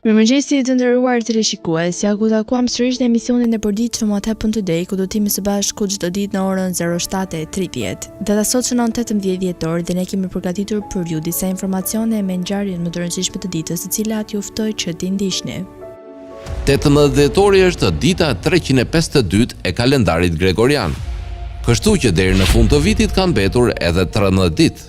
Mirëmëngjesi të nderuar teleshikues, ja ku takuam sërish në emisionin e përditshëm What Happened Today, ku do t'jemi së bashku çdo ditë në orën 07:30. Data sot shënon 18 dhjetor dhe ne kemi përgatitur për ju disa informacione me ngjarjen më të rëndësishme të ditës, të cilat ju ftoj që t'i ndiqni. 18 dhjetori është dita 352 e kalendarit gregorian, kështu që deri në fund të vitit kanë mbetur edhe 13 ditë.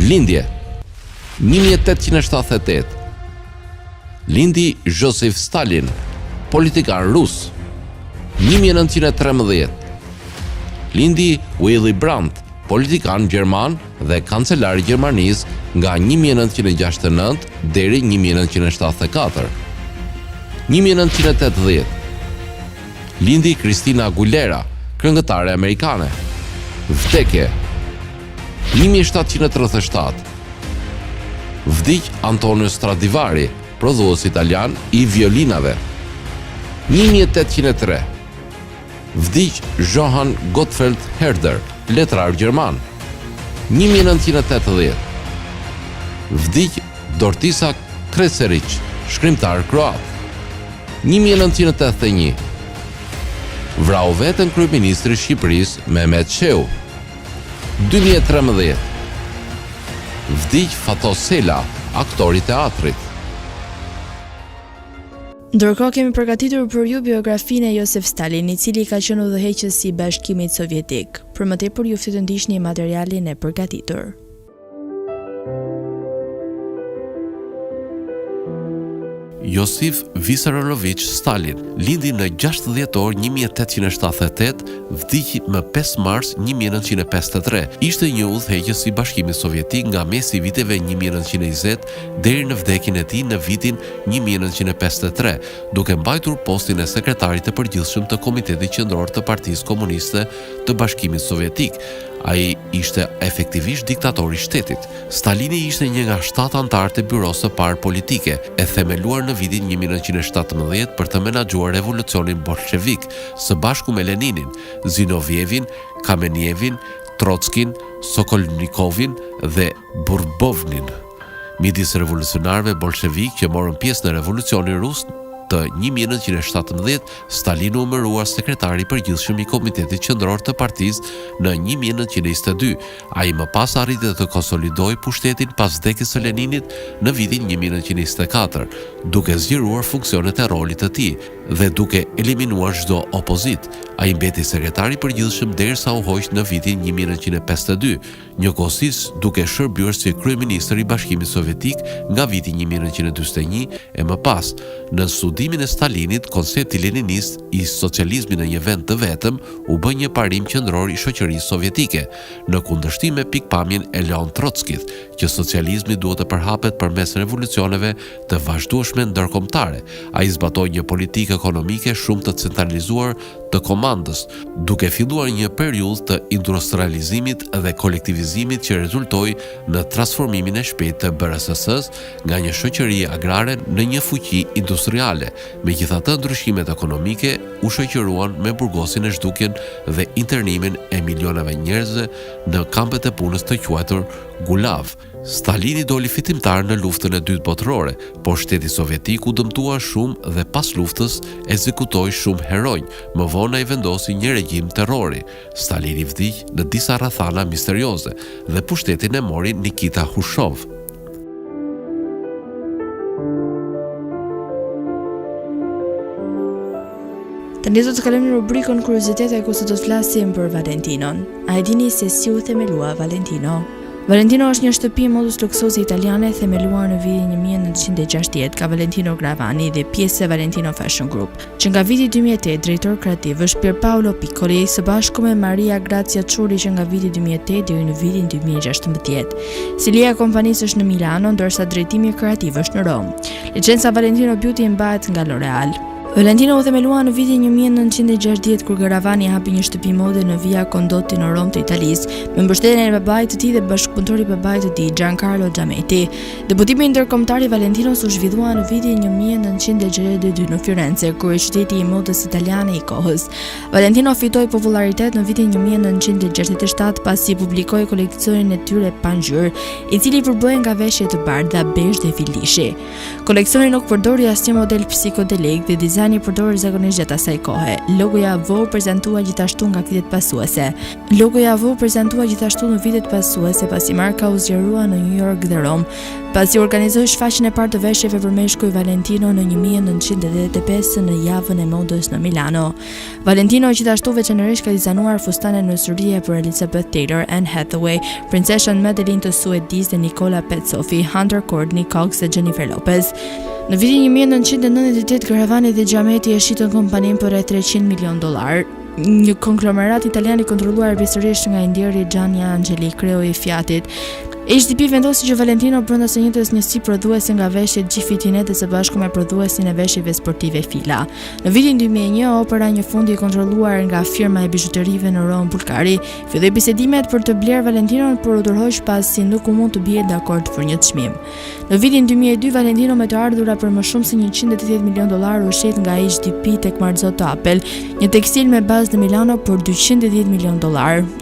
Lindje 1878. Lindi Josef Stalin, politikan rus. 1913. Lindi Willy Brandt, politikan gjerman dhe kancelar i Gjermanisë nga 1969 deri 1974. 1980. Lindi Christina Aguilera, këngëtare amerikane. Vdekje 1737. Vdiq Antonio Stradivari, prodhues italian i violinave. 1803. Vdiq Johann Gottfried Herder, letrar gjerman. 1980. Vdiq Dortisa Kreseric, shkrimtar kroat. 1981. Vrau veten kryeministri i Shqipërisë Mehmet Sheu. 2013. Vdiq Fatos Sela, aktor i teatrit. Ndërkohë kemi përgatitur për ju biografinë e Josef Stalin, i cili ka qenë udhëheqësi i Bashkimit Sovjetik. Për më tepër ju ftoj të ndiqni materialin e përgatitur. Josif Vissarionovich Stalin lindi në 6 dhjetor 1878, vdiq më 5 mars 1953. Ishte një udhëheqës i Bashkimit Sovjetik nga mesi i viteve 1920 deri në vdekjen e tij në vitin 1953, duke mbajtur postin e sekretarit të përgjithshëm të Komitetit Qendror të Partisë Komuniste të Bashkimit Sovjetik. Ai ishte efektivisht diktatori i shtetit. Stalini ishte një nga 7 anëtarë të byrosë së parë politike, e themeluar në vitin 1917 për të menaxhuar revolucionin bolshevik, së bashku me Leninin, Zinovjevin, Kamenjevin, Trotskin, Sokolnikovin dhe Burbovnin. Midis revolucionarëve bolshevik që morën pjesë në revolucionin rus të 1917, Stalin u emërua sekretari i përgjithshëm i Komitetit Qendror të Partisë në 1922. Ai më pas arriti të konsolidojë pushtetin pas vdekjes së Leninit në vitin 1924, duke zgjeruar funksionet e rolit të tij dhe duke eliminuar çdo opozit. Ai mbeti sekretari i përgjithshëm derisa u hoq në vitin 1952, njëkohësisht duke shërbyer si kryeministër i Bashkimit Sovjetik nga viti 1941 e më pas. Në studimin e Stalinit, koncepti leninist i socializmit në një vend të vetëm u bë një parim qendror i shoqërisë sovjetike, në kundërshtim me pikpamjen e Leon Trotskit, që socializmi duhet të përhapet përmes revolucioneve të vazhdueshme ndërkombëtare. Ai zbatoi një politikë ekonomike shumë të centralizuar të komandës, duke filluar një periudhë të industrializimit dhe kolektivizimit që rezultoi në transformimin e shpejtë të BRSS-s nga një shoqëri agrare në një fuqi industriale. Megjithatë, ndryshimet ekonomike u shoqëruan me burgosin e zhdukjen dhe internimin e milionave njerëzve në kampet e punës të quajtur Gulav. Stalini doli fitimtar në luftën e dytë botërore, por shteti sovjetik u dëmtua shumë dhe pas luftës ekzekutoi shumë heronj. Më vonë ai vendosi një regjim terrori. Stalini vdiq në disa rrethana misterioze dhe pushtetin e mori Nikita Khrushchev. Tani do të kalojmë në rubrikën Kuriozitete, ku sot do të flasim për Valentinon. A e dini se si u themelua Valentino? Valentino është një shtëpi modus luksoze italiane themeluar në vitin 1960 ka Valentino Gravani dhe pjesë e Valentino Fashion Group, që nga viti 2008 drejtor kreativ është Pierpaolo Piccoli, së bashku me Maria Grazia Ciurli që nga viti 2008 deri në vitin 2016. Selia e kompanisë është në Milano, ndërsa drejtimi kreativ është në Rom. Licenca Valentino Beauty mbahet nga L'Oreal. Valentino u themelua në vitin 1960 kur karavani hapi një shtëpi mode në Via Condotti në Rom të Italisë, me mbështetjen e babait të tij dhe bashkëpunëtori i babait të tij, Giancarlo Giametti. Debutimi ndërkombëtar i Valentinos u zhvillua në vitin 1962 në Firenze, kur ishte qyteti i modës italiane i kohës. Valentino fitoi popularitet në vitin 1967 pasi publikoi koleksionin e tyre pa ngjyrë, i cili përbëhej nga veshje të bardha, bezh dhe filishi. Koleksioni nuk përdori asnjë model psikodelik dhe dizajni përdorur zakonisht gjatë asaj kohe. Logoja Vogue prezantua gjithashtu nga vitet pasuese. Logoja Vogue prezantua gjithashtu në vitet pasuese pasi marka u zgjerua në New York dhe Rom, pasi organizoi shfaqjen e parë të veshjeve për meshkuj Valentino në 1985 në javën e modës në Milano. Valentino gjithashtu veçanërisht ka dizajnuar fustane në sërie për Elizabeth Taylor, Anne Hathaway, princeshën Madeline të Suedis dhe Nicola Petsofi, Hunter Courtney Cox dhe Jennifer Lopez. Në vitin 1998, karavani dhe Giametti e shitën kompaninë për rreth $300 milion. Një konglomerat italian i kontrolluar bisërisht nga indjeri Gianni Angeli, kreu i Fiatit. HDP vendosi që Valentino brenda së njëjtës njësi prodhuese nga veshjet Gfitinet dhe së bashku me prodhuesin e veshjeve sportive Fila. Në vitin 2001, opera një fundi i kontrolluar nga firma e bijuterive në Rom Bulgari filloi bisedimet për të blerë Valentinon, por u tërhoq pasi nuk u mund të bie dakord për një çmim. Në vitin 2002, Valentino me të ardhura për më shumë se $180 milion u shet nga HDP tek Marzotto Apple, një tekstil me bazë në Milano për $210 milion.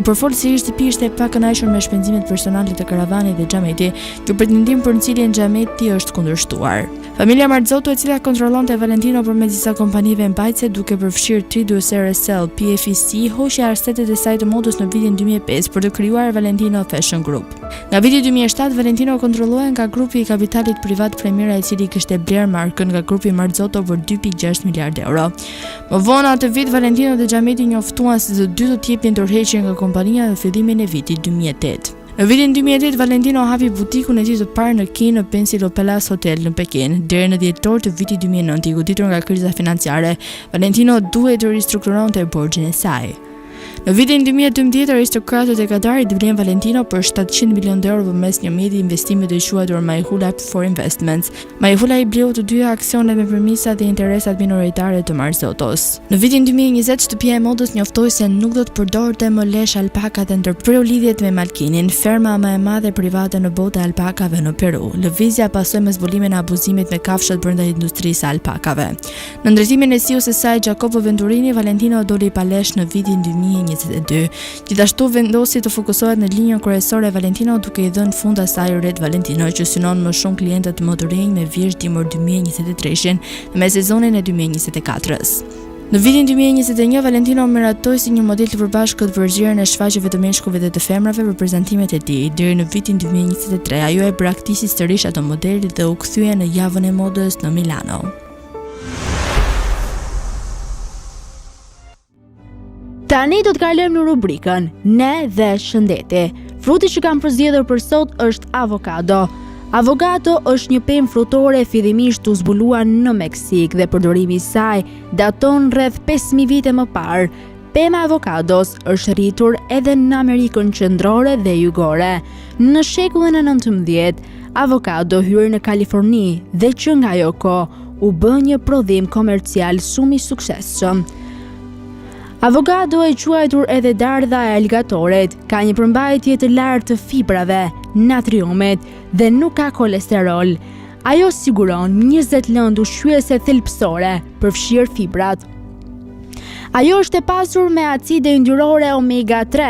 U përfol se HDP ishte pak kënaqur me shpenzimet personale të karavani dhe Giametti, që pretendim për në cilin Giametti është kundërshtuar. Familja Marzotto, e cila kontrollonte Valentino përmes disa kompanive mbajtëse, duke përfshirë Tridus RSL, PFC, hoqi arstetet e saj të modës në vitin 2005 për të krijuar Valentino Fashion Group. Nga viti 2007, Valentino kontrollohej nga grupi i kapitalit privat Primera, i cili kishte blerë markën nga grupi Marzotto për €2.6 miliardë. Më vonë atë vit, Valentino dhe Giametti njoftuan se të dy do të jepnin dorëheqje nga kompania në fillimin e vitit 2008. Në vitin 2008, Valentino hapi butikun e tij të parë në Kin në Pencilo Palace Hotel në Pekin. Deri në dhjetor të vitit 2009, i goditur nga kriza financiare, Valentino duhej të ristrukturonte borxhin e saj. Në vitin 2012, aristokratët e Katarit vlen Valentino për €700 milion përmes një mjedi investimi të quajtur Mayhoola for Investments. Mayhoola i bleu të dyja aksionet me përmisa dhe interesat minoritare të Marzottos. Në vitin 2020, shtëpia e modës njoftoi se nuk do të përdorte më lesh alpaka dhe ndërpreu lidhjet me Malkinin, ferma më e madhe private në botë e alpakave në Peru. Lëvizja pasoi me zbulimin e abuzimit me kafshët brenda industrisë alpakave. Në ndërtimin e CEO-s së saj, Jacopo Venturini, Valentino doli pa lesh në vitin 2022. Gjithashtu vendosi të fokusohet në linjën kryesore e Valentino, duke i dhënë fund asaj Red Valentino, që synon më shumë klientët më të rinj me vjeç dimër 2023 dhe me sezonin e 2024-s. Në vitin 2021, Valentino miratoi si një model të përbashkët për zgjerrjen e shfaqjeve të meshkujve dhe të femrave për prezantimet e tij. Deri në vitin 2023, ajo e braktisi sërish ato modeli dhe u kthye në javën e modës në Milano. Tani do të kalojmë në rubrikën Ne dhe Shëndeti. Fruti që kam përzgjedhur për sot është avokado. Avokado është një pemë frutore fillimisht u zbuluar në Meksik dhe përdorimi i saj daton rreth 5000 vite më parë. Pema avokados është rritur edhe në Amerikën Qendrore dhe Jugore. Në shekullin e 19, avokado hyri në Kaliforni dhe që nga ajo kohë u bë një prodhim komercial shumë i suksesshëm. Avokado e quajtur edhe dardha e alligatorit ka një përmbajtje të lartë të fibrave, natriumit dhe nuk ka kolesterol. Ajo siguron 20 lëndë ushqyese thelbësore, përfshirë fibrat. Ajo është e pasur me acide yndyrore omega 3,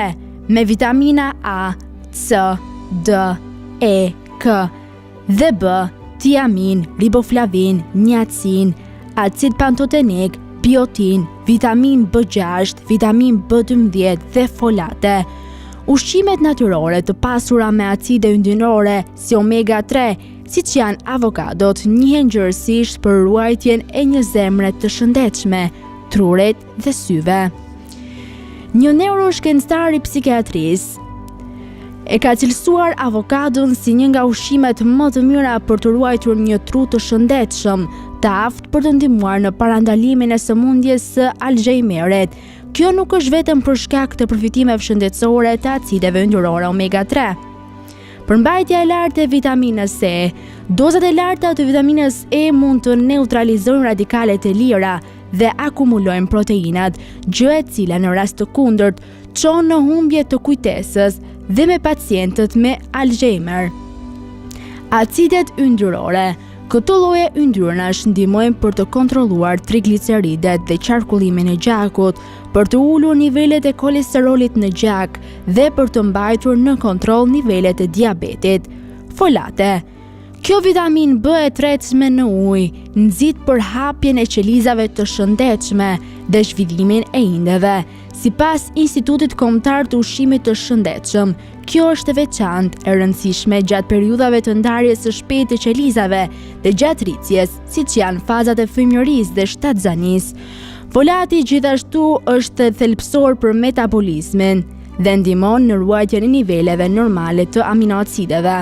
me vitamina A, C, D, E, K dhe B, tiamin, riboflavin, niacin, acid pantotenik, biotin, vitamin B6, vitamin B12 dhe folate. Ushqimet natyrore të pasura me acide yndyrore si omega 3, siç janë avokadot, njihen gjërësisht për ruajtjen e një zemre të shëndetshme, trurit dhe syve. Një neuroshkencëtar i psikiatrisë e ka cilësuar avokadon si një nga ushqimet më të mira për të ruajtur një tru të shëndetshëm, të aftë për të ndihmuar në parandalimin e sëmundjes së Alzheimerit. Kjo nuk është vetëm për shkak të përfitimeve shëndetësore të acideve yndyrore omega 3. Përmbajtja e lartë e vitaminës C. Dozat e larta të vitaminës E mund të neutralizojnë radikalet e lira dhe akumulojnë proteinat, gjë e cila në rast të kundërt çon në humbje të kujtesës dhe me pacientët me Alzheimer. Acidet yndyrore. Këto lloje yndyrnash ndihmojnë për të kontrolluar trigliceridet dhe qarkullimin e gjakut, për të ulur nivelet e kolesterolit në gjak dhe për të mbajtur në kontroll nivelet e diabetit. Folate. Kjo vitamin B e tretshme në ujë nxit për hapjen e qelizave të shëndetshme dhe zhvillimin e indeve. Sipas Institutit Kombëtar të Ushqimit të Shëndetshëm, kjo është e veçantë e rëndësishme gjatë periudhave të ndarjes së shpejtë të qelizave dhe gjatë rritjes, siç janë fazat e fëmijërisë dhe shtatzanisë. Folati gjithashtu është thelbësor për metabolizmin dhe ndihmon në ruajtjen e niveleve normale të aminoacideve.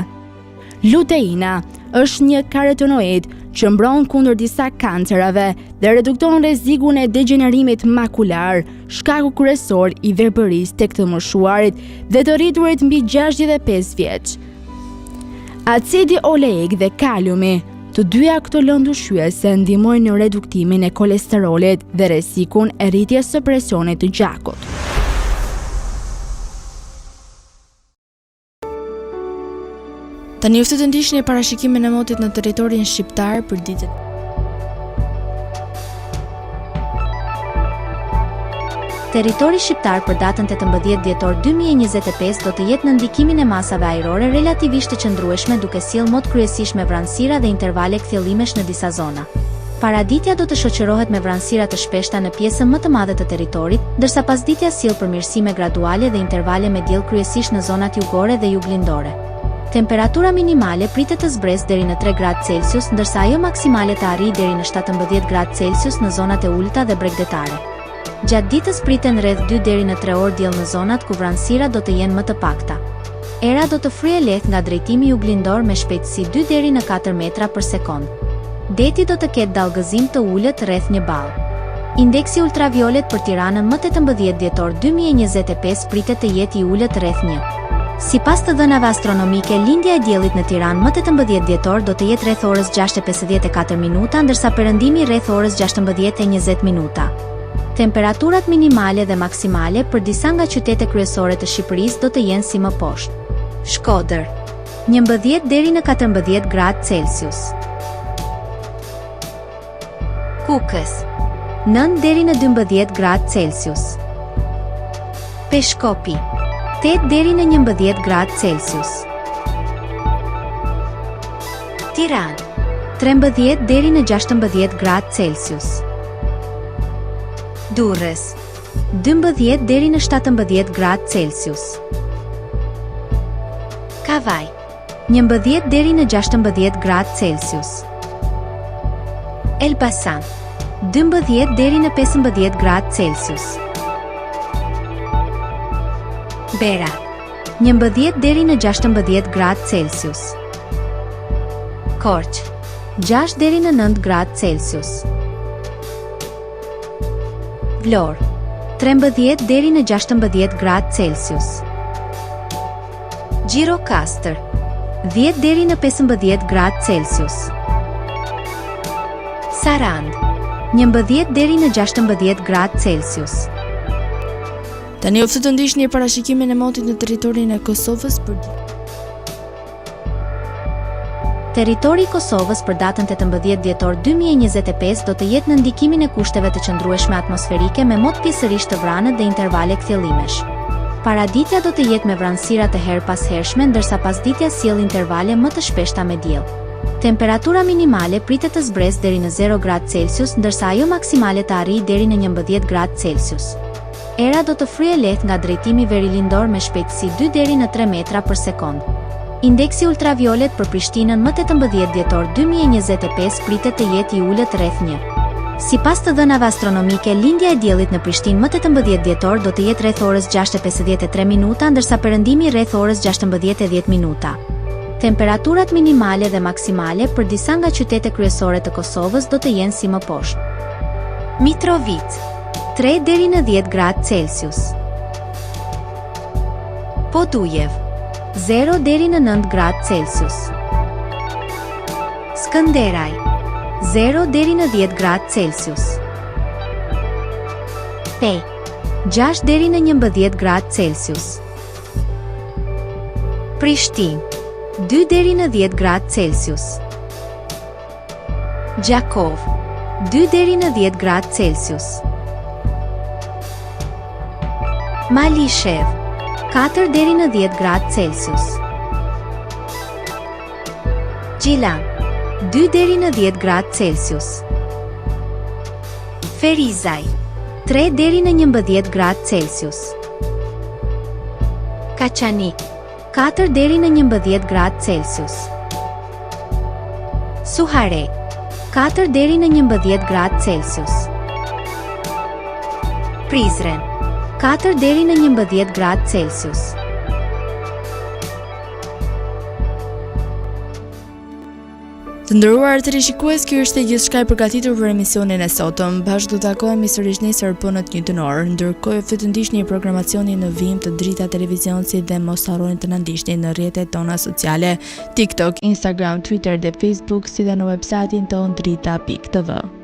Luteina është një karotenoid që mbron kundër disa kancerave dhe redukton rrezikun e degenerimit makular, shkaku kryesor i verbërisë tek të moshuarit dhe të rriturit mbi 65 vjeç. Acidi oleik dhe kaliumi, të dyja këto lëndë ushqyese ndihmojnë në reduktimin e kolesterolit dhe rrezikun e rritjes së presionit të gjakut. Tani ju ftet të ndiqni parashikimin e motit në territorin shqiptar për ditën. Territori shqiptar për datën 18 dhjetor 2025 do të jetë në ndikimin e masave ajrore relativisht të qëndrueshme, duke sjellë mot kryesisht me vranësira dhe intervale kthjellimesh në disa zona. Paraditja do të shoqërohet me vranësira të shpeshta në pjesën më të madhe të territorit, ndërsa pasditja sjell përmirësime graduale dhe intervale me diell kryesisht në zonat jugore dhe juglindore. Temperatura minimale pritet të zbresë deri në 3 gradë Celsius, ndërsa ajo maksimale të arrijë deri në 17 gradë Celsius në zonat e ulta dhe bregdetare. Gjatë ditës priten rreth 2 deri në 3 orë diell në zonat ku vranësira do të jenë më të pakta. Era do të fryejë lehtë nga drejtimi juglindor me shpejtësi 2 deri në 4 metra për sekond. Deti do të ketë dallgëzim të ulët rreth 1 ball. Indeksi ultraviolet për Tiranën më 18 dhjetor 2025 pritet të jetë i ulët rreth 1. Sipas të dhënave astronomike, lindja e diellit në Tiranë më 18 dhjetor do të jetë rreth orës 6:54 minuta, ndërsa perëndimi rreth orës 16:20 minuta. Temperaturat minimale dhe maksimale për disa nga qytetet kryesore të Shqipërisë do të jenë si më poshtë. Shkodër, 11 deri në 14 gradë Celsius. Kukës, 9 deri në 12 gradë Celsius. Peshkopi, 8 deri në 11 gradë Celsius. Tiranë, 13 deri në 16 gradë Celsius. Durrës, 12 deri në 17 gradë Celsius. Kavaj, 11 deri në 16 gradë Celsius. Elbasan, 12 deri në 15 gradë Celsius. Bera, 11 deri në 16 gradë Celsius. Korçë, 6 deri në 9 gradë Celsius. Vlorë, 13 deri në 16 gradë Celsius. Gjirokastër, 10 deri në 15 gradë Celsius. Sarandë, 11 deri në 16 gradë Celsius. Tani ju ftet të ndiqni parashikimin e motit në territorin e Kosovës për ditën. Territori i Kosovës për datën 18 dhjetor 2025 do të jetë në ndikimin e kushteve të qëndrueshme atmosferike me mot pjesërisht të vranët dhe intervale kthjellimesh. Paraditja do të jetë me vranësira të her pas hershme, ndërsa pasditja sjell intervale më të shpeshta me diell. Temperatura minimale pritet të zbresë deri në 0 gradë Celsius, ndërsa ajo maksimale të arrijë deri në 11 gradë Celsius. Era do të fryejë lehtë nga drejtimi verilindor me shpejtësi 2 deri në 3 metra për sekond. Indeksi ultraviolet për Prishtinën më 18 dhjetor 2025 pritet të jetë i ulët rreth 1. Sipas të dhënave astronomike, lindja e diellit në Prishtinë më 18 dhjetor do të jetë rreth orës 6:53 minuta, ndërsa perëndimi rreth orës 16:10 minuta. Temperaturat minimale dhe maksimale për disa nga qytetet kryesore të Kosovës do të jenë si më poshtë. Mitrovica, 3 deri në 10 gradë Celsius. Podujev, 0 deri në 9 gradë Celsius. Skënderaj, 0 deri në 10 gradë Celsius. Pej, 6 deri në 11 gradë Celsius. Prishtinë, 2 deri në 10 gradë Celsius. Gjakov, 2 deri në 10 gradë Celsius. Malishev, 4 deri në 10 gradë Celsius. Gjilan, 2 deri në 10 gradë Celsius. Ferizaj, 3 deri në 11 gradë Celsius. Kaçanik, 4 deri në 11 gradë Celsius. Suharek, 4 deri në 11 gradë Celsius. Prizren, 4 deri në 11 gradë Celsius. Të nderuar teleshikues, kjo është e gjithçka e përgatitur për emisionin e sotëm. Bashkë do të takohemi sërish nesër në të njëjtën orë. Ndërkohë fyt të ndiqni programacionin në vijim të Drita Televizionsi dhe mos harroni të na ndiqni në rrjetet tona sociale, TikTok, Instagram, Twitter dhe Facebook, si dhe në websajtin ton drita.tv.